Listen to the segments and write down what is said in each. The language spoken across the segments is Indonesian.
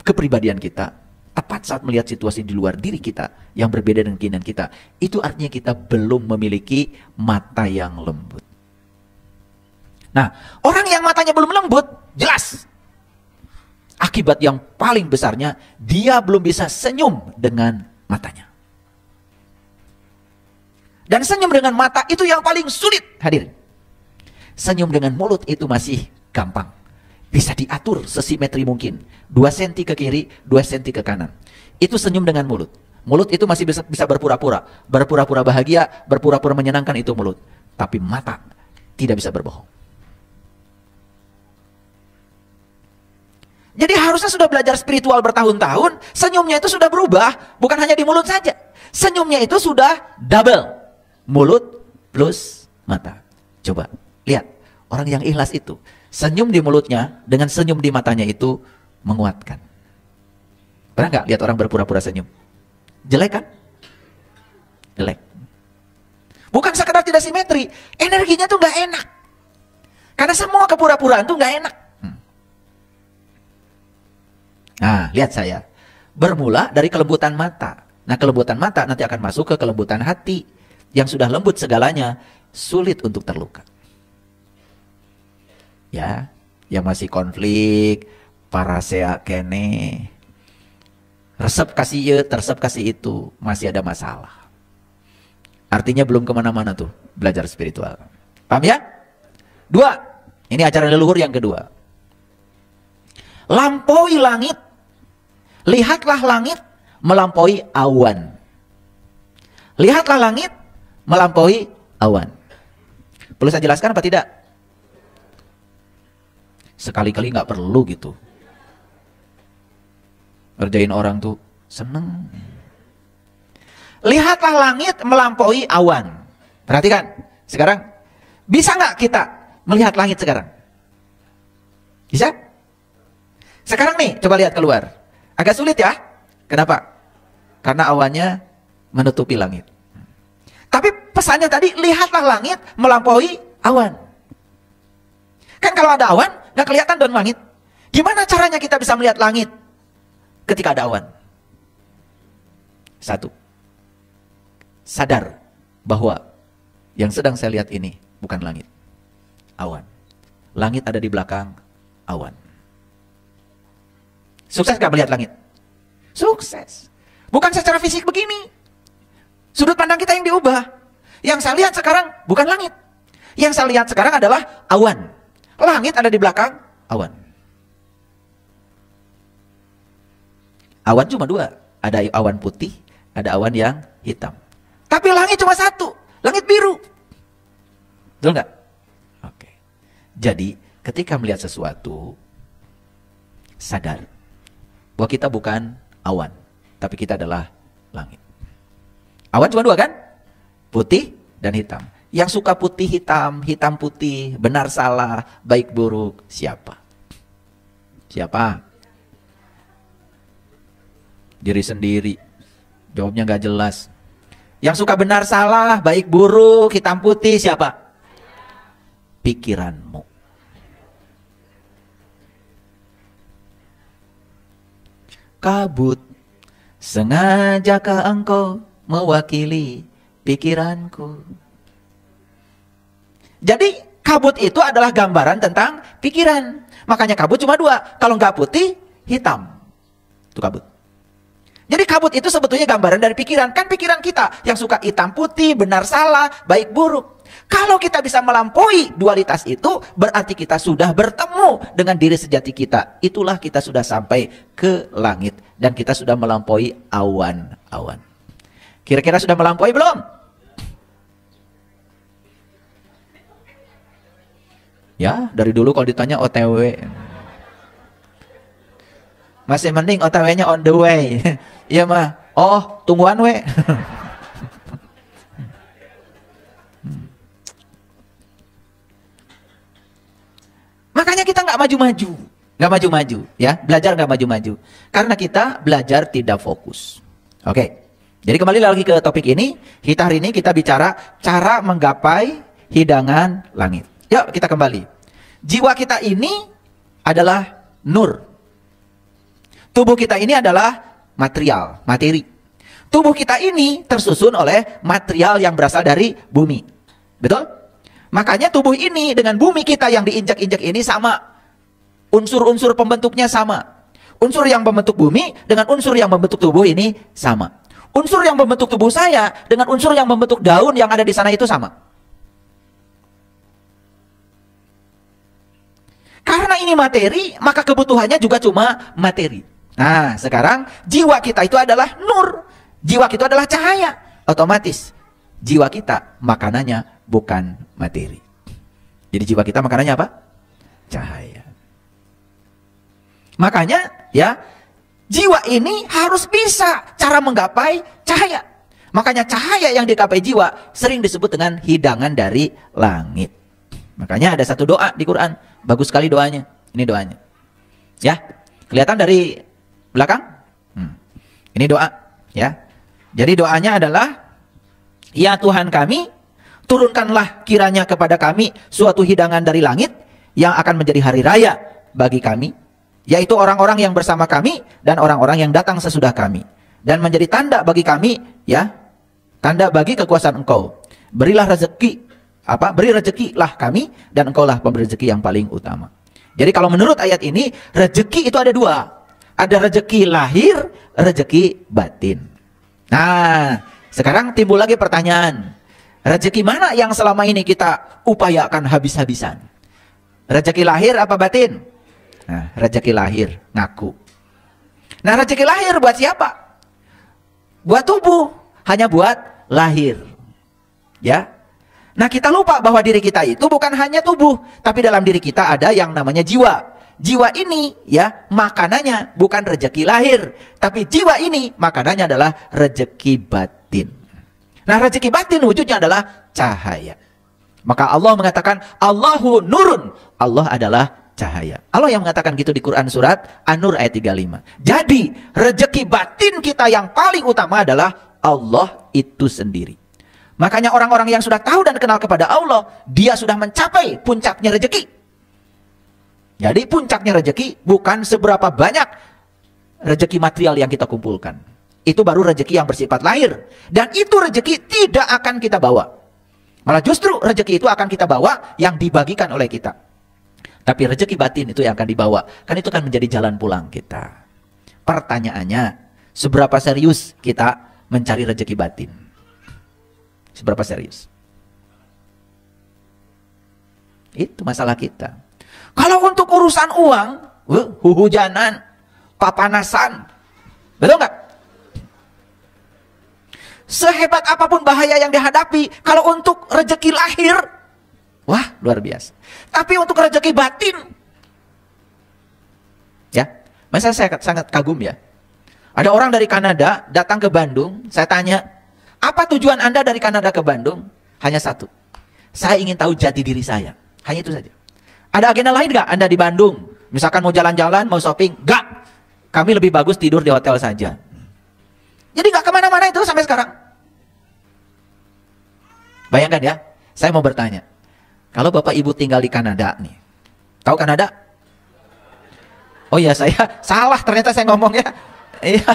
kepribadian kita, tepat saat melihat situasi di luar diri kita yang berbeda dengan keinginan kita, itu artinya kita belum memiliki mata yang lembut. Nah, orang yang matanya belum lembut, jelas akibat yang paling besarnya, dia belum bisa senyum dengan matanya. Dan senyum dengan mata itu yang paling sulit, hadirin. Senyum dengan mulut itu masih gampang. Bisa diatur sesimetri mungkin. 2 cm ke kiri, 2 cm ke kanan. Itu senyum dengan mulut. Mulut itu masih bisa berpura-pura. Berpura-pura bahagia, berpura-pura menyenangkan, itu mulut. Tapi mata tidak bisa berbohong. Jadi harusnya sudah belajar spiritual bertahun-tahun, senyumnya itu sudah berubah, bukan hanya di mulut saja. Senyumnya itu sudah double. Mulut plus mata. Coba lihat, orang yang ikhlas itu, senyum di mulutnya dengan senyum di matanya itu menguatkan. Pernah nggak lihat orang berpura-pura senyum? Jelek kan? Jelek. Bukan sekedar tidak simetri, energinya tuh nggak enak. Karena semua kepura-puraan tuh nggak enak. Nah, lihat saya. Bermula dari kelembutan mata. Nah, kelembutan mata nanti akan masuk ke kelembutan hati. Yang sudah lembut segalanya, sulit untuk terluka. Ya, yang masih konflik, parasea kene, resep kasih ye, tersep kasih itu, masih ada masalah. Artinya belum kemana-mana tuh, belajar spiritual. Paham ya? 2, ini acara leluhur yang kedua. Lampaui langit. Lihatlah langit melampaui awan. Lihatlah langit melampaui awan. Perlu saya jelaskan apa tidak? Sekali-kali nggak perlu gitu. Ngerjain orang tuh seneng. Lihatlah langit melampaui awan. Perhatikan. Sekarang, bisa nggak kita melihat langit sekarang? Bisa? Sekarang nih, coba lihat keluar. Agak sulit ya. Kenapa? Karena awannya menutupi langit. Tapi pesannya tadi, lihatlah langit melampaui awan. Kan kalau ada awan, nggak kelihatan dong langit. Gimana caranya kita bisa melihat langit ketika ada awan? 1, sadar bahwa yang sedang saya lihat ini bukan langit, awan. Langit ada di belakang awan. Sukses gak melihat langit? Sukses. Bukan secara fisik begini. Sudut pandang kita yang diubah. Yang saya lihat sekarang bukan langit. Yang saya lihat sekarang adalah awan. Langit ada di belakang awan. Awan cuma 2. Ada awan putih, ada awan yang hitam. Tapi langit cuma 1. Langit biru. Betul nggak? Oke. Jadi ketika melihat sesuatu, sadar bahwa kita bukan awan, tapi kita adalah langit. Awan cuma 2 kan? Putih dan hitam. Yang suka putih hitam, hitam putih, benar salah, baik buruk, siapa? Siapa? Diri sendiri. Jawabnya nggak jelas. Yang suka benar salah, baik buruk, hitam putih, siapa? Pikiranmu. Kabut, sengajakah engkau mewakili pikiranku? Jadi kabut itu adalah gambaran tentang pikiran. Makanya kabut cuma 2. Kalau nggak putih, hitam. Itu kabut. Jadi kabut itu sebetulnya gambaran dari pikiran. Kan pikiran kita yang suka hitam putih, benar salah, baik buruk. Kalau kita bisa melampaui dualitas itu, berarti kita sudah bertemu dengan diri sejati kita. Itulah kita sudah sampai ke langit. Dan kita sudah melampaui awan-awan. Kira-kira sudah melampaui belum? Ya, dari dulu kalau ditanya OTW. Masih mending OTW-nya on the way. Iya mah, oh tungguan we. Makanya kita nggak maju-maju, ya, belajar nggak maju-maju, karena kita belajar tidak fokus. Oke, jadi kembali lagi ke topik ini. Hari ini kita bicara cara menggapai hidangan langit. Yuk kita kembali. Jiwa kita ini adalah nur. Tubuh kita ini adalah material, materi. Tubuh kita ini tersusun oleh material yang berasal dari bumi. Betul? Makanya tubuh ini dengan bumi kita yang diinjak-injak ini sama. Unsur-unsur pembentuknya sama. Unsur yang membentuk bumi dengan unsur yang membentuk tubuh ini sama. Unsur yang membentuk tubuh saya dengan unsur yang membentuk daun yang ada di sana itu sama. Karena ini materi, maka kebutuhannya juga cuma materi. Nah, sekarang jiwa kita itu adalah nur. Jiwa kita adalah cahaya. Otomatis jiwa kita makanannya bukan materi. Jadi jiwa kita makanannya apa? Cahaya. Makanya ya, jiwa ini harus bisa cara menggapai cahaya. Makanya cahaya yang digapai jiwa sering disebut dengan hidangan dari langit. Makanya ada satu doa di Quran, bagus sekali doanya. Ini doanya. Ya, kelihatan dari belakang? Ini doa, ya. Jadi doanya adalah, ya Tuhan kami, turunkanlah kiranya kepada kami suatu hidangan dari langit yang akan menjadi hari raya bagi kami, yaitu orang-orang yang bersama kami dan orang-orang yang datang sesudah kami, dan menjadi tanda bagi kami, ya, tanda bagi kekuasaan Engkau. Berilah rezeki, beri rezekilah kami dan Engkaulah pemberi rezeki yang paling utama. Jadi kalau menurut ayat ini, rezeki itu ada dua. Ada rezeki lahir, rezeki batin. Nah, sekarang timbul lagi pertanyaan. Rezeki mana yang selama ini kita upayakan habis-habisan? Rezeki lahir apa batin? Nah, rezeki lahir, ngaku. Nah, rezeki lahir buat siapa? Buat tubuh, hanya buat lahir. Ya. Nah, kita lupa bahwa diri kita itu bukan hanya tubuh, tapi dalam diri kita ada yang namanya jiwa. Jiwa ini ya makanannya bukan rezeki lahir, tapi jiwa ini makanannya adalah rezeki batin. Nah, rezeki batin wujudnya adalah cahaya. Maka Allah mengatakan Allahu nurun, Allah adalah cahaya. Allah yang mengatakan gitu di Quran surat An-Nur ayat 35. Jadi rezeki batin kita yang paling utama adalah Allah itu sendiri. Makanya orang-orang yang sudah tahu dan kenal kepada Allah, dia sudah mencapai puncaknya rezeki. Jadi puncaknya rezeki bukan seberapa banyak rezeki material yang kita kumpulkan. Itu baru rezeki yang bersifat lahir. Dan itu rezeki tidak akan kita bawa. Malah justru rezeki itu akan kita bawa yang dibagikan oleh kita. Tapi rezeki batin itu yang akan dibawa. Kan itu kan menjadi jalan pulang kita. Pertanyaannya, seberapa serius kita mencari rezeki batin? Seberapa serius? Itu masalah kita. Kalau untuk urusan uang, hujanan, papanasan, betul nggak? Sehebat apapun bahaya yang dihadapi, kalau untuk rezeki lahir, wah luar biasa. Tapi untuk rezeki batin, ya, masa saya sangat kagum ya. Ada orang dari Kanada datang ke Bandung, saya tanya, apa tujuan Anda dari Kanada ke Bandung? Hanya satu, saya ingin tahu jati diri saya, hanya itu saja. Ada agenda lain nggak Anda di Bandung? Misalkan mau jalan-jalan, mau shopping? Nggak. Kami lebih bagus tidur di hotel saja. Jadi nggak kemana-mana itu sampai sekarang. Bayangkan ya, saya mau bertanya. Kalau Bapak Ibu tinggal di Kanada nih. Tahu Kanada? Oh iya, saya salah ternyata saya ngomongnya. Iya.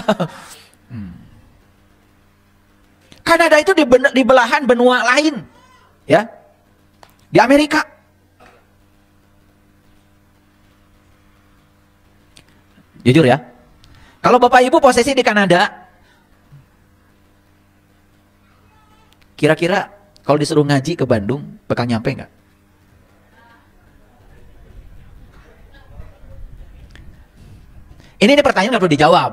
Kanada itu di belahan benua lain. Ya. Di Amerika. Jujur ya, kalau Bapak Ibu posisi di Kanada, kira-kira kalau disuruh ngaji ke Bandung, bakal nyampe nggak? Ini pertanyaan nggak perlu dijawab.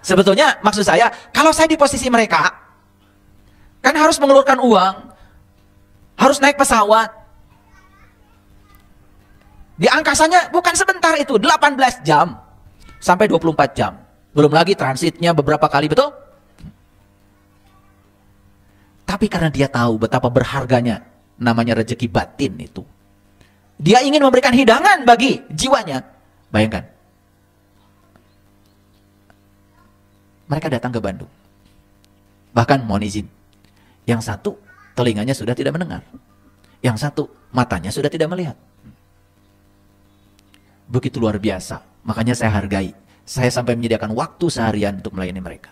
Sebetulnya maksud saya, kalau saya di posisi mereka, kan harus mengeluarkan uang, harus naik pesawat. Di angkasanya bukan sebentar itu, 18 jam. Sampai 24 jam. Belum lagi transitnya beberapa kali, betul? Tapi karena dia tahu betapa berharganya namanya rezeki batin itu. Dia ingin memberikan hidangan bagi jiwanya. Bayangkan. Mereka datang ke Bandung. Bahkan mohon izin. Yang satu telinganya sudah tidak mendengar. Yang satu matanya sudah tidak melihat. Begitu luar biasa. Makanya saya hargai. Saya sampai menyediakan waktu seharian untuk melayani mereka.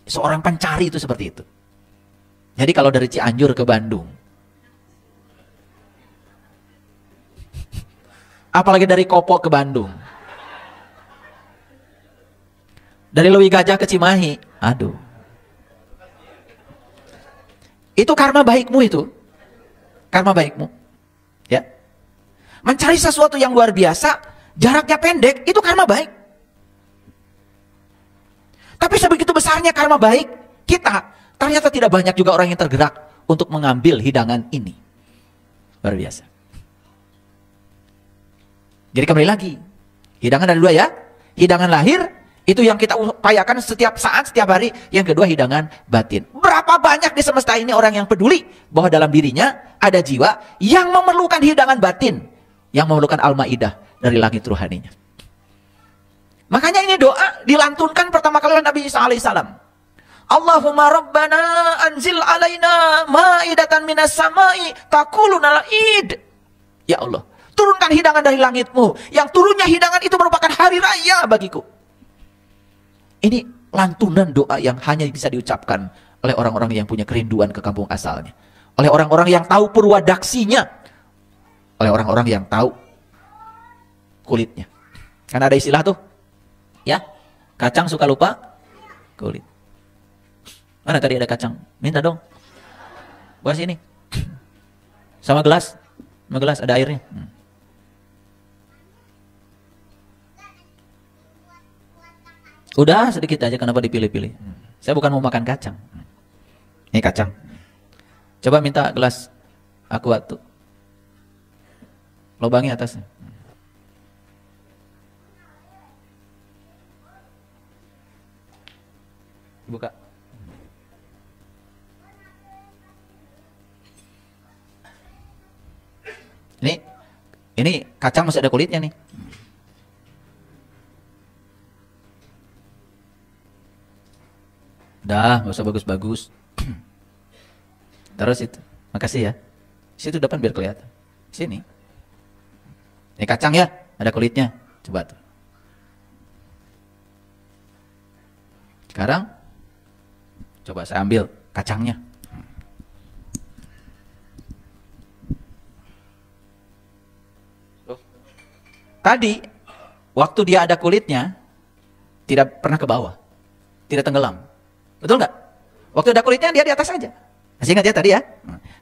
Seorang pencari itu seperti itu. Jadi kalau dari Cianjur ke Bandung, apalagi dari Kopo ke Bandung, dari Lewi Gajah ke Cimahi, aduh. Itu karma baikmu itu. Karma baikmu. Ya. Mencari sesuatu yang luar biasa, jaraknya pendek, itu karma baik. Tapi sebegitu besarnya karma baik kita, ternyata tidak banyak juga orang yang tergerak untuk mengambil hidangan ini. Luar biasa. Jadi kembali lagi, hidangan ada dua ya. Hidangan lahir, itu yang kita upayakan setiap saat, setiap hari. Yang kedua hidangan batin. Berapa banyak di semesta ini orang yang peduli bahwa dalam dirinya ada jiwa yang memerlukan hidangan batin, yang memerlukan al-maidah dari langit ruhaninya. Makanya ini doa dilantunkan pertama kali oleh Nabi Isa alaihissalam. Allahumma rabbana anzil alaina ma'idatan minas samai takuluna al-id. Ya Allah, turunkan hidangan dari langitmu. Yang turunnya hidangan itu merupakan hari raya bagiku. Ini lantunan doa yang hanya bisa diucapkan oleh orang-orang yang punya kerinduan ke kampung asalnya. Oleh orang-orang yang tahu purwadaksinya. Oleh orang-orang yang tahu kulitnya. Karena ada istilah tuh. Ya, kacang suka lupa kulit. Mana tadi ada kacang? Minta dong. Buat sini. Sama gelas. Sama gelas ada airnya. Udah sedikit aja, kenapa dipilih-pilih? Saya bukan mau makan kacang. Ini kacang. Coba minta gelas aqua tuh. Lobangi atasnya. Buka. Ini kacang masih ada kulitnya nih. Dah, nggak usah bagus-bagus. Terus itu, makasih ya. Situ depan biar kelihatan. Sini. Ini kacang ya, ada kulitnya. Coba tuh. Sekarang coba saya ambil kacangnya. Tadi, waktu dia ada kulitnya, tidak pernah ke bawah. Tidak tenggelam. Betul nggak? Waktu ada kulitnya, dia di atas saja. Masih ingat ya tadi ya?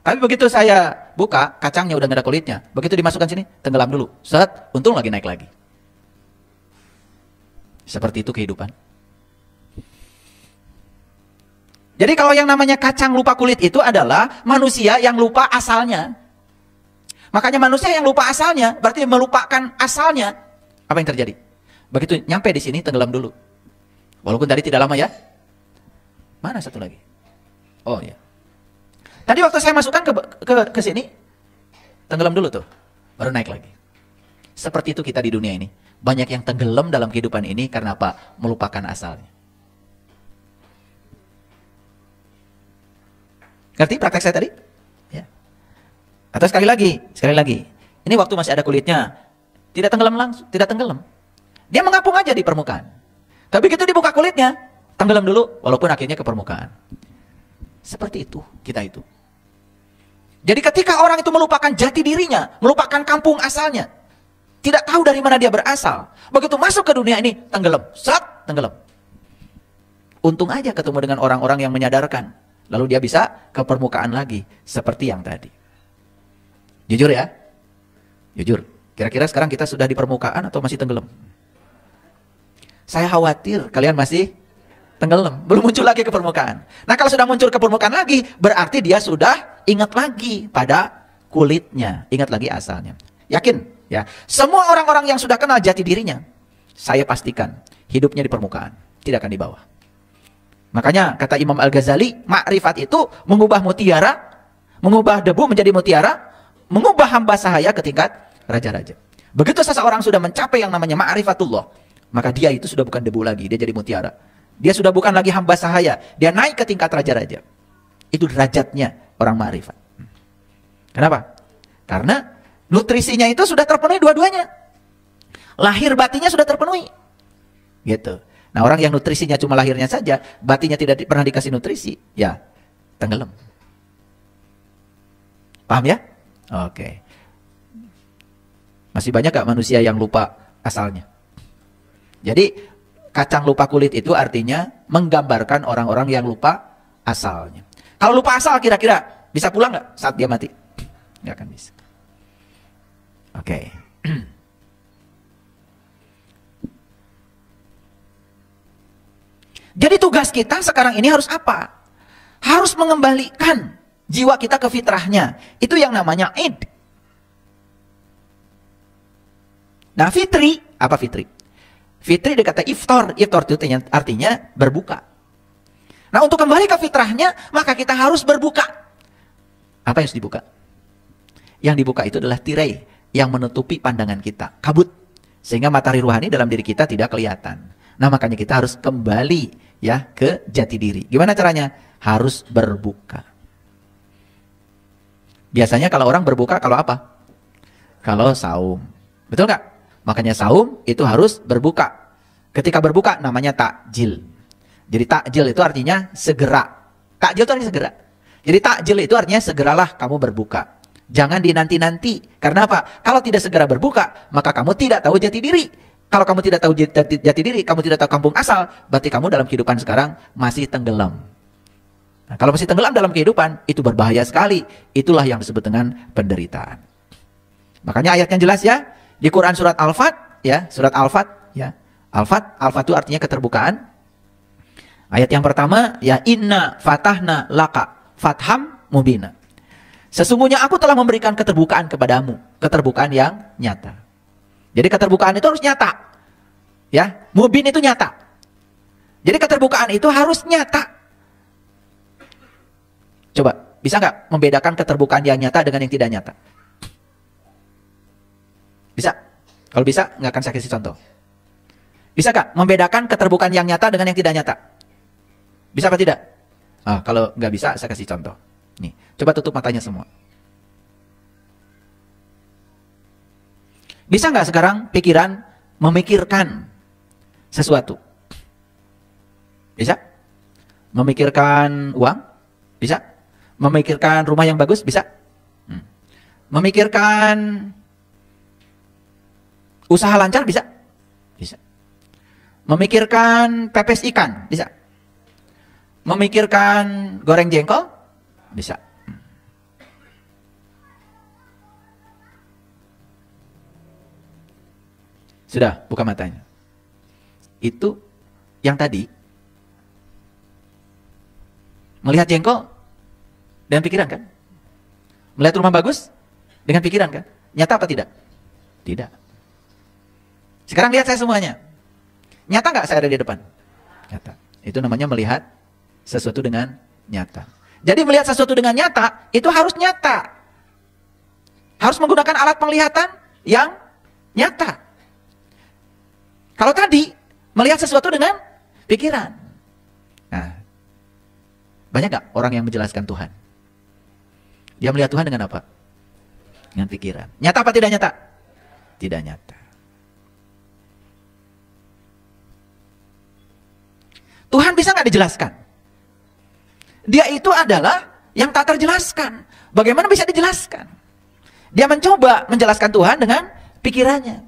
Tapi begitu saya buka, kacangnya udah nggak ada kulitnya. Begitu dimasukkan sini, tenggelam dulu. Set, untung lagi naik lagi. Seperti itu kehidupan. Jadi kalau yang namanya kacang lupa kulit itu adalah manusia yang lupa asalnya. Makanya manusia yang lupa asalnya berarti melupakan asalnya. Apa yang terjadi? Begitu nyampe di sini tenggelam dulu. Walaupun tadi tidak lama ya. Mana satu lagi? Oh ya. Tadi waktu saya masukkan ke sini tenggelam dulu tuh. Baru naik lagi. Seperti itu kita di dunia ini. Banyak yang tenggelam dalam kehidupan ini karena apa? Melupakan asalnya. Ngerti praktek saya tadi? Ya. Atau sekali lagi. Ini waktu masih ada kulitnya, tidak tenggelam langsung, tidak tenggelam. Dia mengapung aja di permukaan. Tapi begitu dibuka kulitnya, tenggelam dulu, walaupun akhirnya ke permukaan. Seperti itu, kita itu. Jadi ketika orang itu melupakan jati dirinya, melupakan kampung asalnya, tidak tahu dari mana dia berasal, begitu masuk ke dunia ini, tenggelam, tenggelam. Untung aja ketemu dengan orang-orang yang menyadarkan. Lalu dia bisa ke permukaan lagi. Seperti yang tadi. Jujur ya. Jujur. Kira-kira sekarang kita sudah di permukaan atau masih tenggelam? Saya khawatir kalian masih tenggelam. Belum muncul lagi ke permukaan. Nah kalau sudah muncul ke permukaan lagi, berarti dia sudah ingat lagi pada kulitnya. Ingat lagi asalnya. Yakin? Ya. Semua orang-orang yang sudah kenal jati dirinya, saya pastikan hidupnya di permukaan. Tidak akan di bawah. Makanya kata Imam Al-Ghazali, makrifat itu mengubah mutiara, mengubah debu menjadi mutiara, mengubah hamba sahaya ke tingkat raja-raja. Begitu seseorang sudah mencapai yang namanya ma'rifatullah, maka dia itu sudah bukan debu lagi, dia jadi mutiara. Dia sudah bukan lagi hamba sahaya, dia naik ke tingkat raja-raja. Itu derajatnya orang ma'rifat. Kenapa? Karena nutrisinya itu sudah terpenuhi dua-duanya. Lahir batinnya sudah terpenuhi. Gitu. Nah, orang yang nutrisinya cuma lahirnya saja, batinnya tidak pernah dikasih nutrisi, ya tenggelam. Paham ya? Oke. Masih banyak gak manusia yang lupa asalnya? Jadi kacang lupa kulit itu artinya menggambarkan orang-orang yang lupa asalnya. Kalau lupa asal kira-kira bisa pulang gak saat dia mati? Gak akan bisa. Oke. Jadi tugas kita sekarang ini harus apa? Harus mengembalikan jiwa kita ke fitrahnya. Itu yang namanya id. Nah, fitri, apa fitri? Fitri dikata iftar. Iftar itu artinya berbuka. Nah, untuk kembali ke fitrahnya, maka kita harus berbuka. Apa yang harus dibuka? Yang dibuka itu adalah tirai yang menutupi pandangan kita, kabut. Sehingga matahari ruhani dalam diri kita tidak kelihatan. Nah, makanya kita harus kembali ya ke jati diri. Gimana caranya? Harus berbuka. Biasanya kalau orang berbuka kalau apa? Kalau saum. Betul nggak? Makanya saum itu harus berbuka. Ketika berbuka namanya takjil. Jadi takjil itu artinya segera. Takjil itu artinya segera. Jadi takjil itu artinya segeralah kamu berbuka. Jangan dinanti-nanti. Karena apa? Kalau tidak segera berbuka, maka kamu tidak tahu jati diri. Kalau kamu tidak tahu jati diri, kamu tidak tahu kampung asal, berarti kamu dalam kehidupan sekarang masih tenggelam. Nah, kalau masih tenggelam dalam kehidupan, itu berbahaya sekali. Itulah yang disebut dengan penderitaan. Makanya ayatnya jelas ya. Di Quran surat Al-Fat, ya, surat Al-Fat, ya. Al-Fat itu artinya keterbukaan. Ayat yang pertama, ya, inna fatahna laka fatham mubina. Sesungguhnya aku telah memberikan keterbukaan kepadamu, keterbukaan yang nyata. Jadi keterbukaan itu harus nyata. Ya, mubin itu nyata. Jadi keterbukaan itu harus nyata. Coba, bisa nggak membedakan keterbukaan yang nyata dengan yang tidak nyata? Bisa? Kalau bisa, nggak akan saya kasih contoh. Bisa nggak membedakan keterbukaan yang nyata dengan yang tidak nyata? Bisa apa tidak? Ah, kalau nggak bisa, saya kasih contoh. Nih, coba tutup matanya semua. Bisa nggak sekarang pikiran memikirkan sesuatu? Bisa? Memikirkan uang? Bisa? Memikirkan rumah yang bagus? Bisa? Memikirkan usaha lancar? Bisa? Bisa. Memikirkan pepes ikan? Bisa. Memikirkan goreng jengkol? Bisa. Sudah, buka matanya. Itu yang tadi melihat jengkol dengan pikiran kan? Melihat rumah bagus dengan pikiran kan? Nyata apa tidak? Tidak. Sekarang lihat saya semuanya. Nyata nggak saya ada di depan? Nyata. Itu namanya melihat sesuatu dengan nyata. Jadi melihat sesuatu dengan nyata, itu harus nyata. Harus menggunakan alat penglihatan yang nyata. Kalau tadi, melihat sesuatu dengan pikiran. Nah, banyak gak orang yang menjelaskan Tuhan? Dia melihat Tuhan dengan apa? Dengan pikiran. Nyata apa tidak nyata? Tidak nyata. Tuhan bisa gak dijelaskan? Dia itu adalah yang tak terjelaskan. Bagaimana bisa dijelaskan? Dia mencoba menjelaskan Tuhan dengan pikirannya.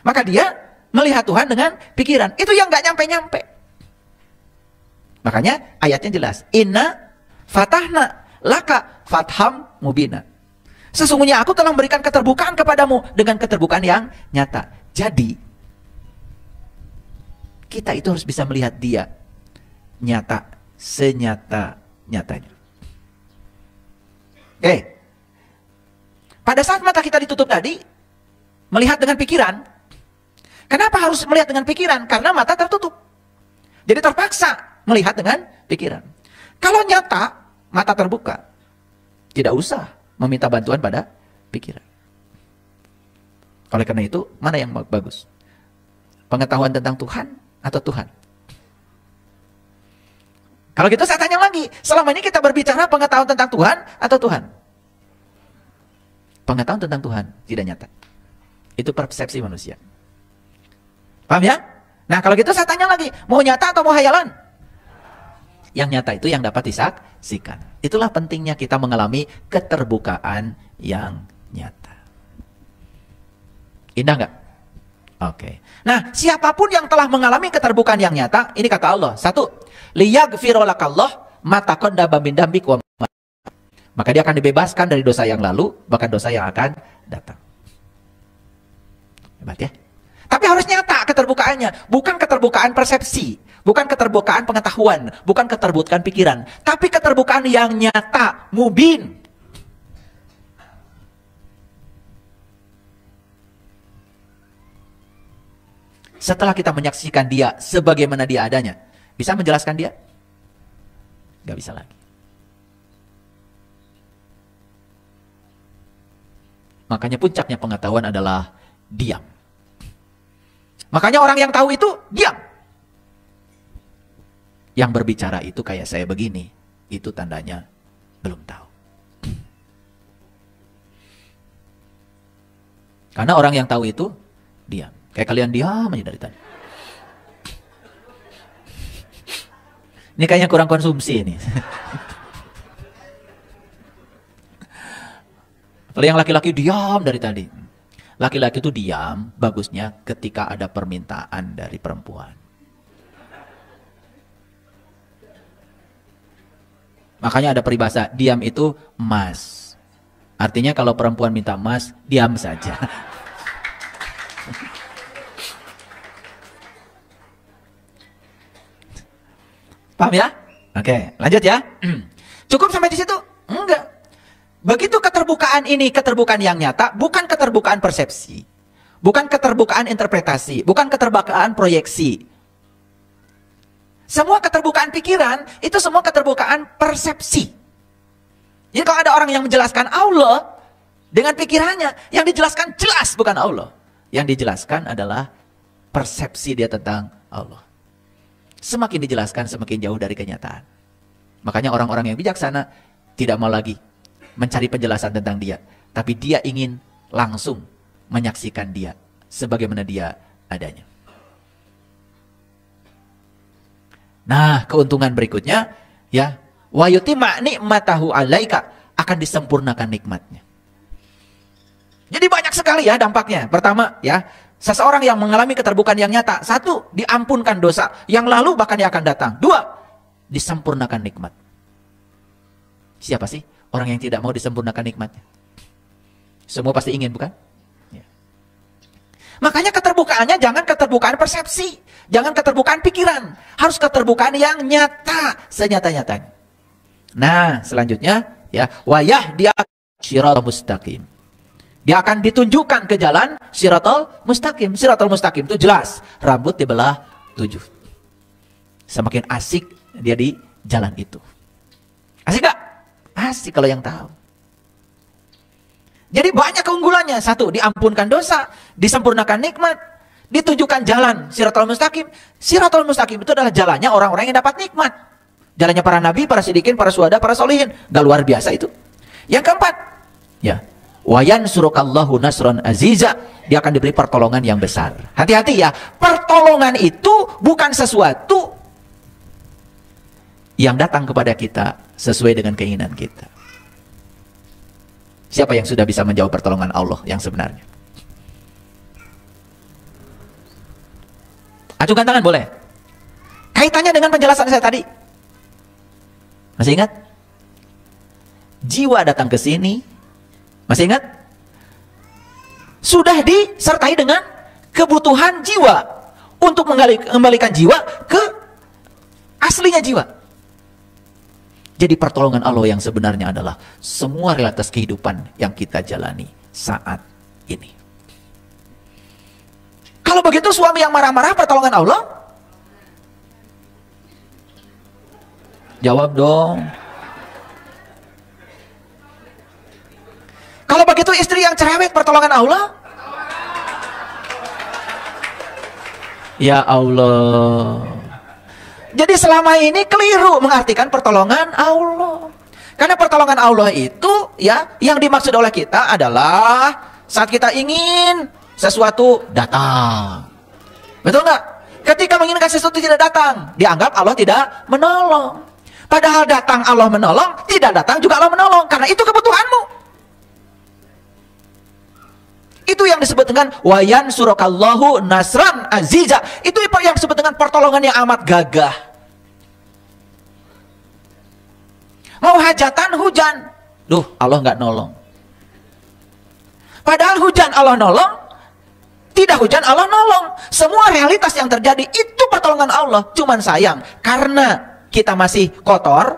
Maka dia melihat Tuhan dengan pikiran. Itu yang gak nyampe-nyampe. Makanya ayatnya jelas. Inna fatahna laka fatham mubina. Sesungguhnya aku telah memberikan keterbukaan kepadamu dengan keterbukaan yang nyata. Jadi, kita itu harus bisa melihat dia nyata, senyata-nyatanya. Oke. Pada saat mata kita ditutup tadi, melihat dengan pikiran. Kenapa harus melihat dengan pikiran? Karena mata tertutup. Jadi terpaksa melihat dengan pikiran. Kalau nyata, mata terbuka. Tidak usah meminta bantuan pada pikiran. Oleh karena itu, mana yang bagus? Pengetahuan tentang Tuhan atau Tuhan? Kalau gitu saya tanya lagi, selama ini kita berbicara pengetahuan tentang Tuhan atau Tuhan? Pengetahuan tentang Tuhan tidak nyata. Itu persepsi manusia. Paham ya? Nah kalau gitu saya tanya lagi, mau nyata atau mau hayalan? Yang nyata itu yang dapat disaksikan. Itulah pentingnya kita mengalami keterbukaan yang nyata. Indah nggak? Oke. Nah, siapapun yang telah mengalami keterbukaan yang nyata, ini kata Allah. Satu, liyaghfira lakallah ma taqaddama min dzambik wa ma. Maka dia akan dibebaskan dari dosa yang lalu, bahkan dosa yang akan datang. Hebat ya? Tapi harus nyata keterbukaannya, bukan keterbukaan persepsi, bukan keterbukaan pengetahuan, bukan keterbukaan pikiran, tapi keterbukaan yang nyata, mubin. Setelah kita menyaksikan dia sebagaimana dia adanya, bisa menjelaskan dia? Gak bisa lagi. Makanya puncaknya pengetahuan adalah diam. Makanya orang yang tahu itu diam. Yang berbicara itu kayak saya begini, itu tandanya belum tahu. Karena orang yang tahu itu diam. Kayak kalian diam aja dari tadi. Ini kayaknya kurang konsumsi ini. Kalau yang laki-laki diam dari tadi. Laki-laki itu diam, bagusnya ketika ada permintaan dari perempuan. Makanya ada peribahasa, diam itu emas. Artinya kalau perempuan minta emas, diam saja. Paham ya? Oke, lanjut ya. Cukup sampai di situ? Enggak. Begitu keterbukaan ini, keterbukaan yang nyata, bukan keterbukaan persepsi, bukan keterbukaan interpretasi, bukan keterbukaan proyeksi. Semua keterbukaan pikiran, itu semua keterbukaan persepsi. Jadi kalau ada orang yang menjelaskan Allah dengan pikirannya, yang dijelaskan jelas bukan Allah. Yang dijelaskan adalah persepsi dia tentang Allah. Semakin dijelaskan, semakin jauh dari kenyataan. Makanya orang-orang yang bijaksana tidak mau lagi mencari penjelasan tentang dia. Tapi dia ingin langsung menyaksikan dia sebagaimana dia adanya. Nah, keuntungan berikutnya, ya, wa yutimma ni'matahu 'alaika, akan disempurnakan nikmatnya. Jadi banyak sekali ya dampaknya. Pertama, ya, seseorang yang mengalami keterbukaan yang nyata, satu, diampunkan dosa yang lalu bahkan yang akan datang. Dua, disempurnakan nikmat. Siapa sih orang yang tidak mau disempurnakan nikmatnya? Semua pasti ingin, bukan? Ya. Makanya keterbukaannya jangan keterbukaan persepsi, jangan keterbukaan pikiran, harus keterbukaan yang nyata, senyata-nyatanya. Nah, selanjutnya, ya, wayah dia siratal mustaqim. Dia akan ditunjukkan ke jalan siratal mustaqim. Siratal mustaqim itu jelas, rambut dibelah 7. Semakin asik dia di jalan itu. Asik gak? Asik kalau yang tahu. Jadi banyak keunggulannya. Satu, diampunkan dosa, disempurnakan nikmat, ditunjukkan jalan siratal mustaqim. Siratal mustaqim itu adalah jalannya orang-orang yang dapat nikmat. Jalannya para nabi, para sidikin, para syuhada, para solihin. Gak luar biasa itu. Yang keempat, ya, wayan surukallahu nasron aziza, dia akan diberi pertolongan yang besar. Hati-hati ya, pertolongan itu bukan sesuatu yang datang kepada kita sesuai dengan keinginan kita. Siapa yang sudah bisa menjawab pertolongan Allah yang sebenarnya? Acungkan tangan boleh. Kaitannya dengan penjelasan saya tadi. Masih ingat? Jiwa datang ke sini. Masih ingat? Sudah disertai dengan kebutuhan jiwa untuk mengembalikan jiwa ke aslinya jiwa. Jadi pertolongan Allah yang sebenarnya adalah semua realitas kehidupan yang kita jalani saat ini. Kalau begitu suami yang marah-marah pertolongan Allah? Jawab dong. Kalau begitu istri yang cerewet pertolongan Allah? Ya Allah. Jadi selama ini keliru mengartikan pertolongan Allah. Karena pertolongan Allah itu, ya, yang dimaksud oleh kita adalah saat kita ingin sesuatu datang. Betul nggak? Ketika menginginkan sesuatu tidak datang, dianggap Allah tidak menolong. Padahal datang Allah menolong, tidak datang juga Allah menolong. Karena itu kebutuhanmu. Itu yang disebut dengan wayan surakallahu nasran aziza. Itu yang disebut dengan pertolongan yang amat gagah. Mau hajatan hujan, duh Allah nggak nolong. Padahal hujan Allah nolong, tidak hujan Allah nolong. Semua realitas yang terjadi itu pertolongan Allah. Cuman sayang, karena kita masih kotor,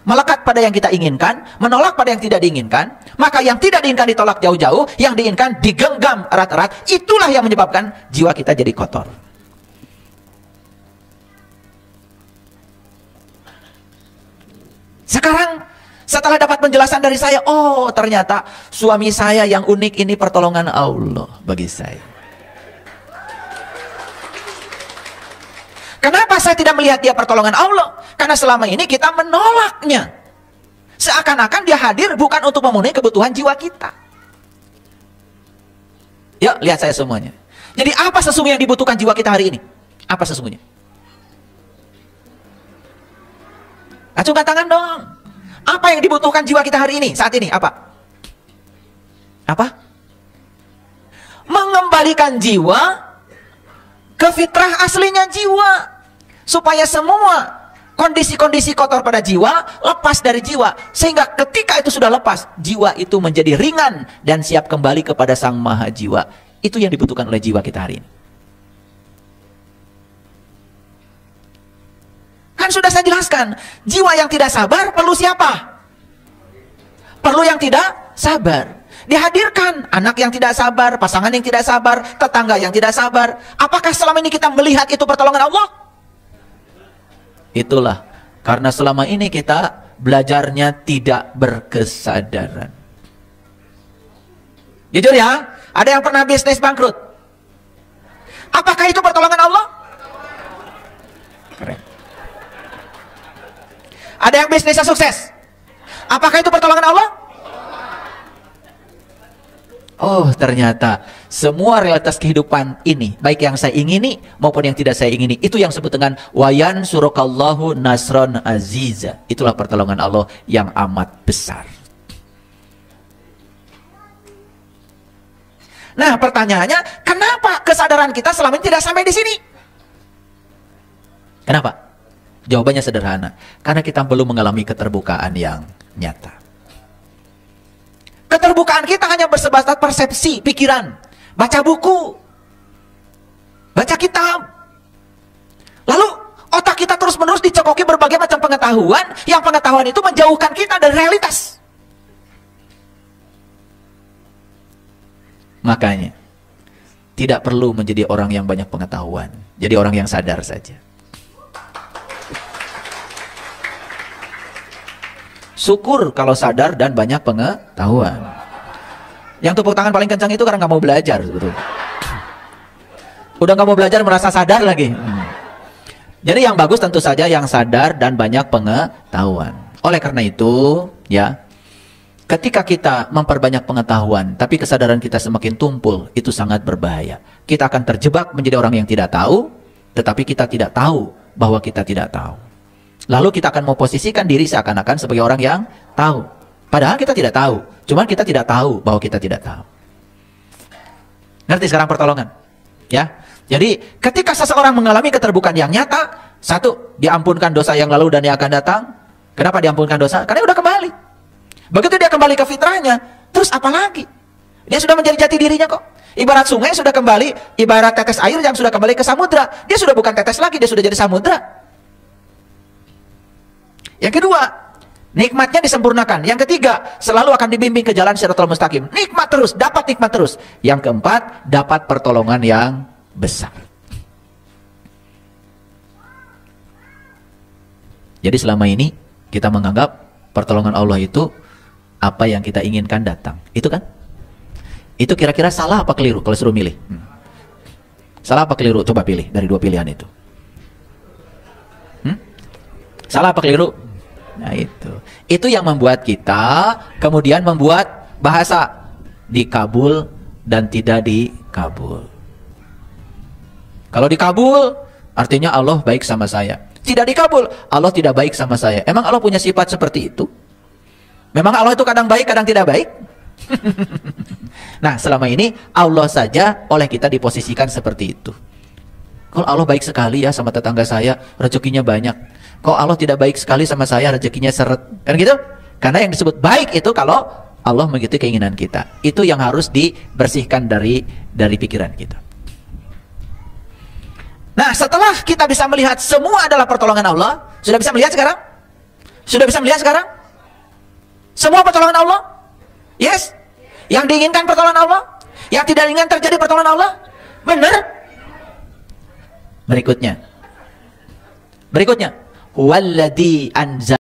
melekat pada yang kita inginkan, menolak pada yang tidak diinginkan, maka yang tidak diinginkan ditolak jauh-jauh, yang diinginkan digenggam erat-erat. Itulah yang menyebabkan jiwa kita jadi kotor. Sekarang setelah dapat penjelasan dari saya, oh ternyata suami saya yang unik ini pertolongan Allah bagi saya. Kenapa saya tidak melihat dia pertolongan Allah? Karena selama ini kita menolaknya. Seakan-akan dia hadir bukan untuk memenuhi kebutuhan jiwa kita. Yuk, lihat saya semuanya. Jadi apa sesungguhnya yang dibutuhkan jiwa kita hari ini? Apa sesungguhnya? Acungkan tangan dong. Apa yang dibutuhkan jiwa kita hari ini, saat ini? Apa? Apa? Mengembalikan jiwa ke fitrah aslinya jiwa. Supaya semua kondisi-kondisi kotor pada jiwa lepas dari jiwa. Sehingga ketika itu sudah lepas, jiwa itu menjadi ringan dan siap kembali kepada Sang Maha Jiwa. Itu yang dibutuhkan oleh jiwa kita hari ini. Kan sudah saya jelaskan, jiwa yang tidak sabar perlu siapa? Perlu yang tidak sabar. Dihadirkan anak yang tidak sabar, pasangan yang tidak sabar, tetangga yang tidak sabar. Apakah selama ini kita melihat itu pertolongan Allah? Itulah, karena selama ini kita belajarnya tidak berkesadaran. Jujur ya, ada yang pernah bisnis bangkrut. Apakah itu pertolongan Allah? Keren. Ada yang bisnisnya sukses. Apakah itu pertolongan Allah? Oh, ternyata semua realitas kehidupan ini, baik yang saya ingini maupun yang tidak saya ingini, itu yang disebut dengan wayan surakallahu nasron aziza. Itulah pertolongan Allah yang amat besar. Nah, pertanyaannya, kenapa kesadaran kita selama ini tidak sampai di sini? Kenapa? Jawabannya sederhana, karena kita belum mengalami keterbukaan yang nyata. Keterbukaan kita hanya bersebatas persepsi, pikiran, baca buku, baca kitab. Lalu otak kita terus-menerus dicekoki berbagai macam pengetahuan, yang pengetahuan itu menjauhkan kita dari realitas. Makanya, tidak perlu menjadi orang yang banyak pengetahuan, jadi orang yang sadar saja. Syukur kalau sadar dan banyak pengetahuan. Yang tepuk tangan paling kencang itu karena nggak mau belajar, sebetulnya. Udah nggak mau belajar merasa sadar lagi. Jadi yang bagus tentu saja yang sadar dan banyak pengetahuan. Oleh karena itu, ya, ketika kita memperbanyak pengetahuan, tapi kesadaran kita semakin tumpul, itu sangat berbahaya. Kita akan terjebak menjadi orang yang tidak tahu, tetapi kita tidak tahu bahwa kita tidak tahu. Lalu kita akan memposisikan diri seakan-akan sebagai orang yang tahu. Padahal kita tidak tahu. Cuman kita tidak tahu bahwa kita tidak tahu. Ngerti sekarang pertolongan? Ya. Jadi ketika seseorang mengalami keterbukaan yang nyata, satu, diampunkan dosa yang lalu dan yang akan datang. Kenapa diampunkan dosa? Karena udah kembali. Begitu dia kembali ke fitrahnya, terus apa lagi? Dia sudah menjadi jati dirinya kok. Ibarat sungai sudah kembali, ibarat tetes air yang sudah kembali ke samudra. Dia sudah bukan tetes lagi, dia sudah jadi samudra. Yang kedua, nikmatnya disempurnakan. Yang ketiga, selalu akan dibimbing ke jalan Shiratal Mustaqim. Nikmat terus, dapat nikmat terus. Yang keempat, dapat pertolongan yang besar. Jadi selama ini kita menganggap pertolongan Allah itu apa yang kita inginkan datang. Itu kan? Itu kira-kira salah apa keliru kalau suruh milih? Salah apa keliru? Coba pilih dari dua pilihan itu. Salah apa keliru? Nah itu yang membuat kita kemudian membuat bahasa dikabul dan tidak dikabul. Kalau dikabul, artinya Allah baik sama saya. Tidak dikabul, Allah tidak baik sama saya. Emang Allah punya sifat seperti itu? Memang Allah itu kadang baik, kadang tidak baik? Nah, selama ini Allah saja oleh kita diposisikan seperti itu. Kalau Allah baik sekali ya sama tetangga saya, rezekinya banyak. Kalau Allah tidak baik sekali sama saya, rezekinya seret. Kan gitu? Karena yang disebut baik itu kalau Allah mengikuti keinginan kita. Itu yang harus dibersihkan dari pikiran kita. Nah, setelah kita bisa melihat semua adalah pertolongan Allah, sudah bisa melihat sekarang? Sudah bisa melihat sekarang? Semua pertolongan Allah? Yes? Yang diinginkan pertolongan Allah? Yang tidak diinginkan terjadi pertolongan Allah? Benar? Berikutnya. Walladzi anzal